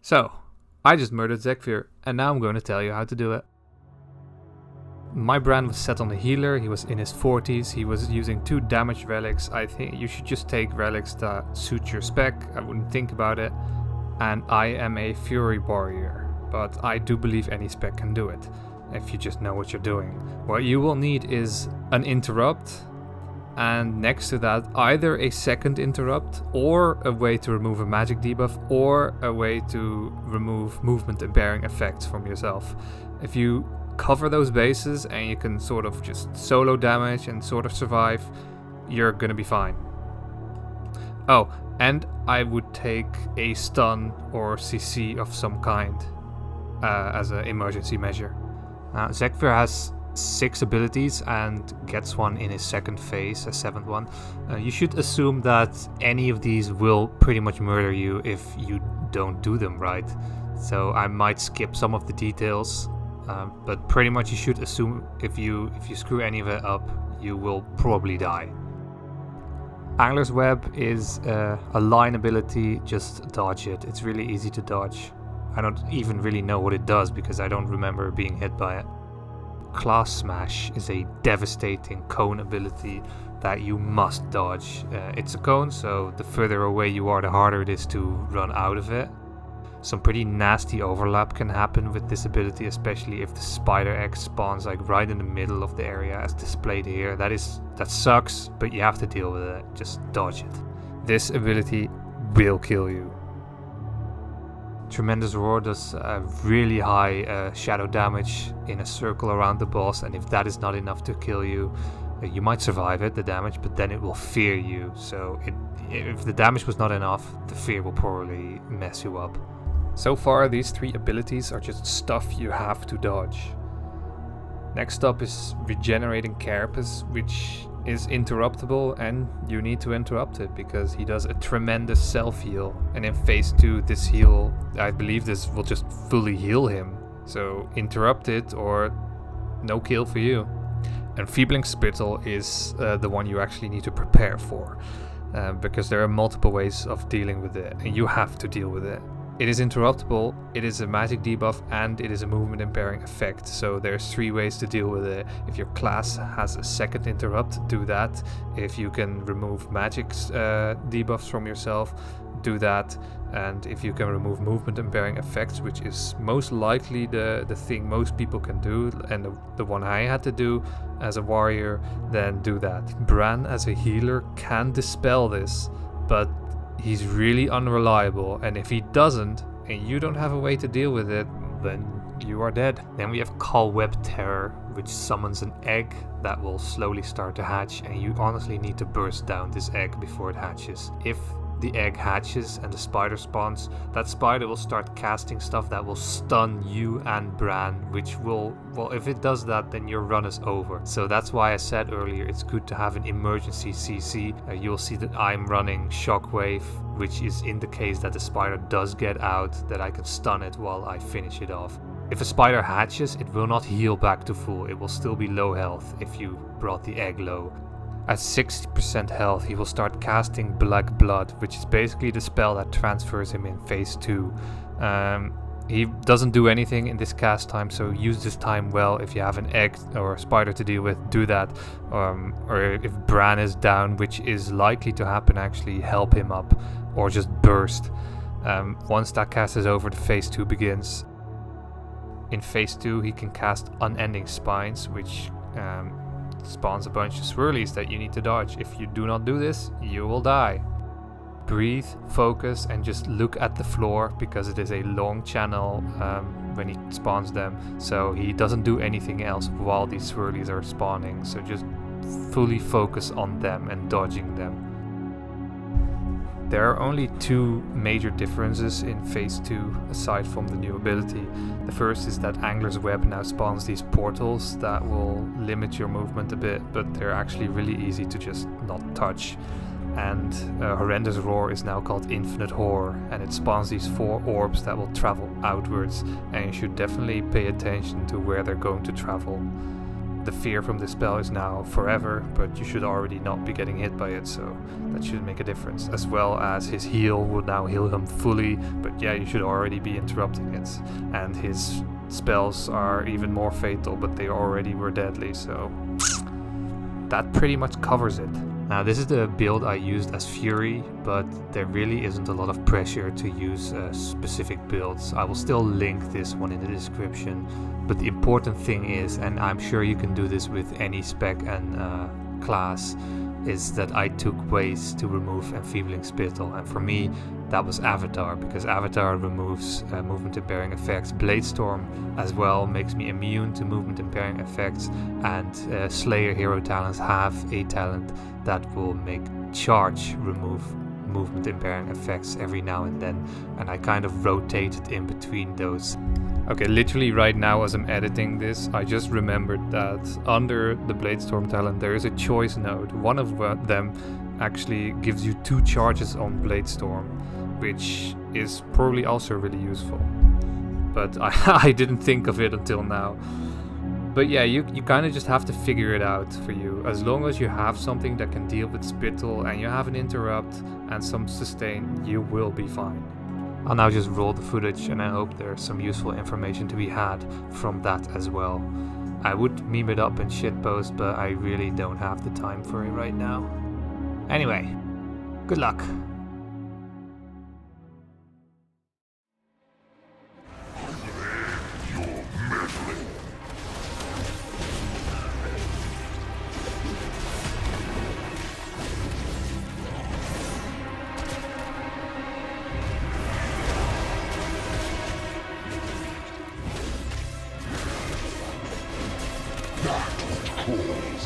So, I just murdered Zekvir, and now I'm going to tell you how to do it. My Brann was set on a healer, he was in his 40s, he was using 2 damage relics. I think you should just take relics that suit your spec, I wouldn't think about it. And I am a Fury warrior, but I do believe any spec can do it, if you just know what you're doing. What you will need is an interrupt, and next to that either a second interrupt, or a way to remove a magic debuff, or a way to remove movement impairing effects from yourself. If you cover those bases and you can sort of just solo damage and sort of survive, you're gonna be fine. Oh, and I would take a stun or CC of some kind as an emergency measure. Zekvir has 6 abilities and gets one in his second phase, a 7th one. You should assume that any of these will pretty much murder you if you don't do them right. So I might skip some of the details, but pretty much you should assume if you screw any of it up, you will probably die. Angler's Web is a line ability, just dodge it. It's really easy to dodge. I don't even really know what it does because I don't remember being hit by it. Class Smash is a devastating cone ability that you must dodge. It's a cone, so the further away you are, the harder it is to run out of it. Some pretty nasty overlap can happen with this ability, especially if the spider egg spawns like right in the middle of the area as displayed here. That sucks, but you have to deal with it. Just dodge it. This ability will kill you. Tremendous Roar does really high shadow damage in a circle around the boss, and if that is not enough to kill you, you might survive it, the damage, but then it will fear you. So if the damage was not enough, the fear will probably mess you up. So far, these 3 abilities are just stuff you have to dodge. Next up is Regenerating Carapace, which is interruptible, and you need to interrupt it because he does a tremendous self-heal. And in phase 2, this heal, I believe this will just fully heal him. So interrupt it or no kill for you. And Feebling Spittle is the one you actually need to prepare for, because there are multiple ways of dealing with it, and you have to deal with it. It is interruptible, it is a magic debuff, and it is a movement impairing effect. So there's 3 ways to deal with it. If your class has a second interrupt, do that. If you can remove magic debuffs from yourself, do that. And if you can remove movement impairing effects, which is most likely the thing most people can do, and the one I had to do as a warrior, then do that. Brann as a healer can dispel this, but he's really unreliable, and if he doesn't, and you don't have a way to deal with it, then you are dead. Then we have Cobweb Terror, which summons an egg that will slowly start to hatch, and you honestly need to burst down this egg before it hatches. If the egg hatches and the spider spawns, that spider will start casting stuff that will stun you and Brann, which will, well, if it does that, then your run is over. So that's why I said earlier it's good to have an emergency CC. You'll see that I'm running Shockwave, which is in the case that the spider does get out, that I can stun it while I finish it off. If a spider hatches, it will not heal back to full. It will still be low health if you brought the egg low. At 60% health, he will start casting Black Blood, which is basically the spell that transfers him in phase 2. He doesn't do anything in this cast time, so use this time well. If you have an egg or a spider to deal with, do that. Or if Brann is down, which is likely to happen actually, help him up, or just burst. Once that cast is over, the phase 2 begins. In phase 2, he can cast Unending Spines, which spawns a bunch of swirlies that you need to dodge. If you do not do this, you will die. Breathe, focus, and just look at the floor, because it is a long channel when he spawns them, so he doesn't do anything else while these swirlies are spawning, so just fully focus on them and dodging them. There are only 2 major differences in phase 2 aside from the new ability. The first is that Angler's Web now spawns these portals that will limit your movement a bit, but they're actually really easy to just not touch. And Horrendous Roar is now called Infinite Horror, and it spawns these 4 orbs that will travel outwards, and you should definitely pay attention to where they're going to travel. the fear from the spell is now forever, but you should already not be getting hit by it, so that should make a difference. As well as his heal will now heal him fully, but yeah, you should already be interrupting it. And his spells are even more fatal, but they already were deadly, so that pretty much covers it. Now this is the build I used as Fury, but there really isn't a lot of pressure to use specific builds. I will still link this one in the description, but the important thing is, and I'm sure you can do this with any spec and class, is that I took ways to remove Enfeebling Spittle, and for me that was Avatar, because Avatar removes movement impairing effects. Bladestorm as well makes me immune to movement impairing effects, and Slayer hero talents have a talent that will make Charge remove movement impairing effects every now and then, and I kind of rotated in between those. Okay, literally right now as I'm editing this, I just remembered that under the Bladestorm talent there is a choice node. One of them actually gives you 2 charges on Bladestorm, which is probably also really useful. But I didn't think of it until now. But yeah, you kind of just have to figure it out for you. As long as you have something that can deal with Spittle and you have an interrupt and some sustain, you will be fine. I'll now just roll the footage, and I hope there's some useful information to be had from that as well. I would meme it up in shitpost, but I really don't have the time for it right now. Anyway, good luck.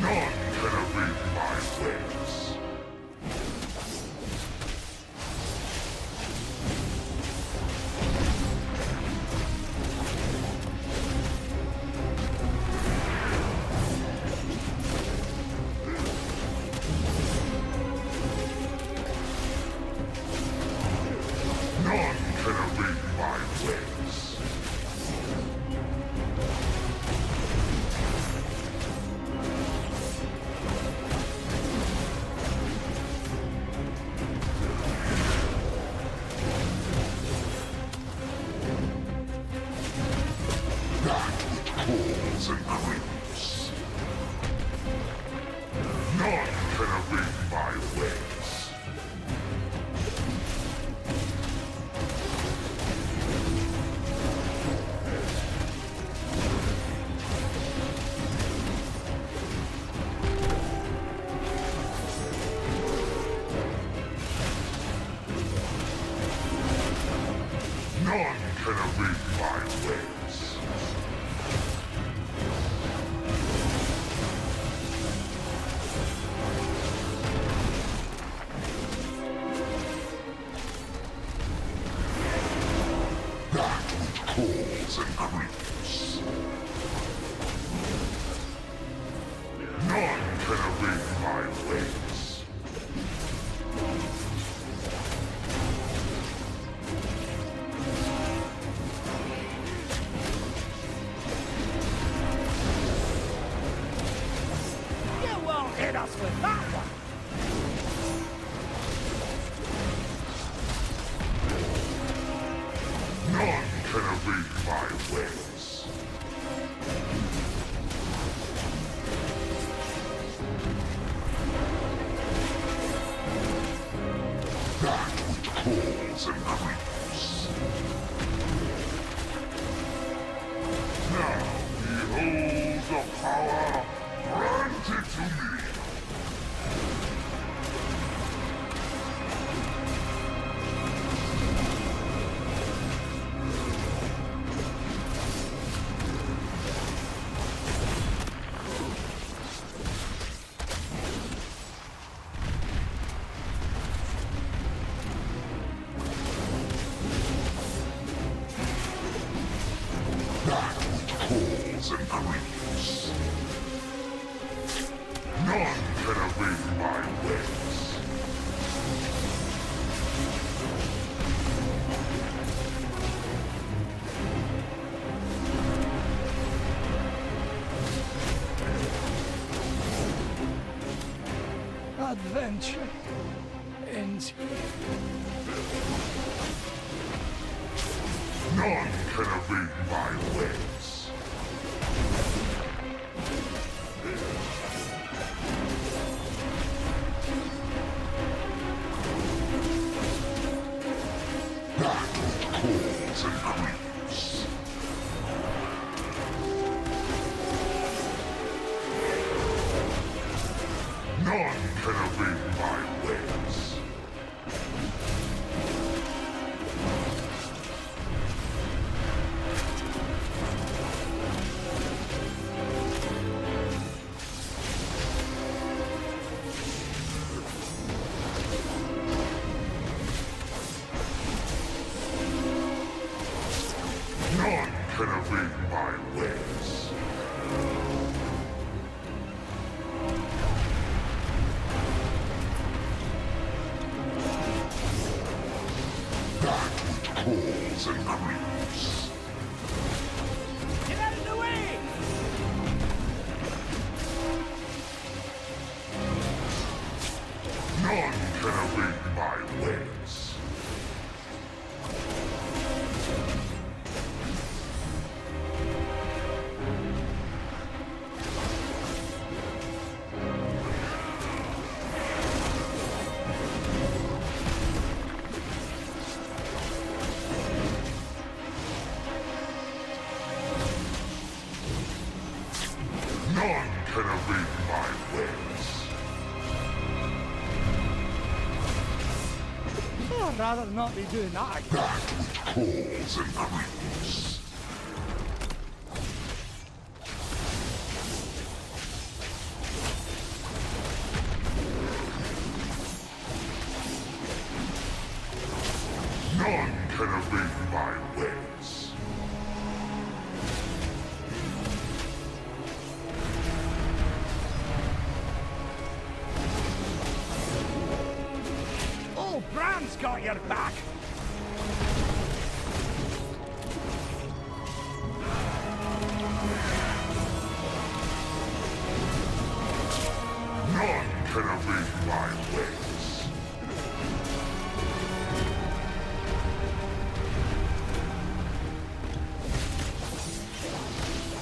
None can evade my ways. None can evade my ways. Calls and creeps. None can evade my ways. None can evade my ways. Calls and creeps. None can evade my ways. You won't hit us with that one! None can evade my ways. That which calls and creeps. Now behold the power granted to me. That which calls and creeps. None can evade my ways. Adventure ends here. None can evade my ways. That calls and creeps. None can evade my ways. None can evade my ways. That which calls and creeps. Get out of the way! None can evade my ways. None can evade my ways. Oh, I'd rather not be doing that again. That which calls and creeps. None can evade my ways. Oh, Brann's got your back! None can evade my ways.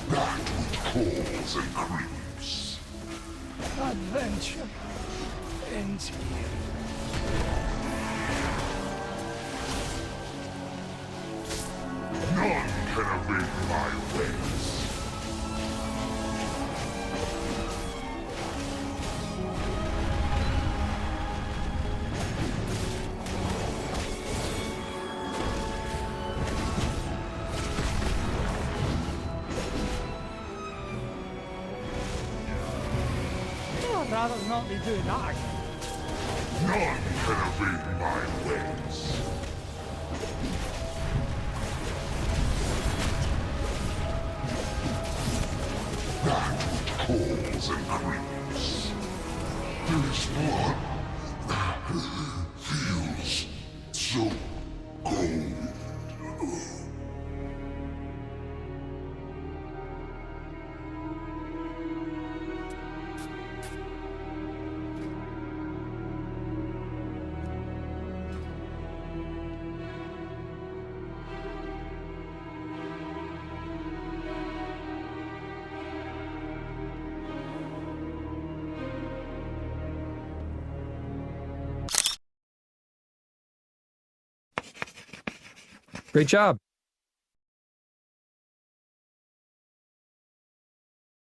That which calls and creeps. Adventure ends here. None can evade my ways. Oh, I'd rather not be doing that again. None can evade my ways. That which calls and creeps. This blood feels so cold. Great job.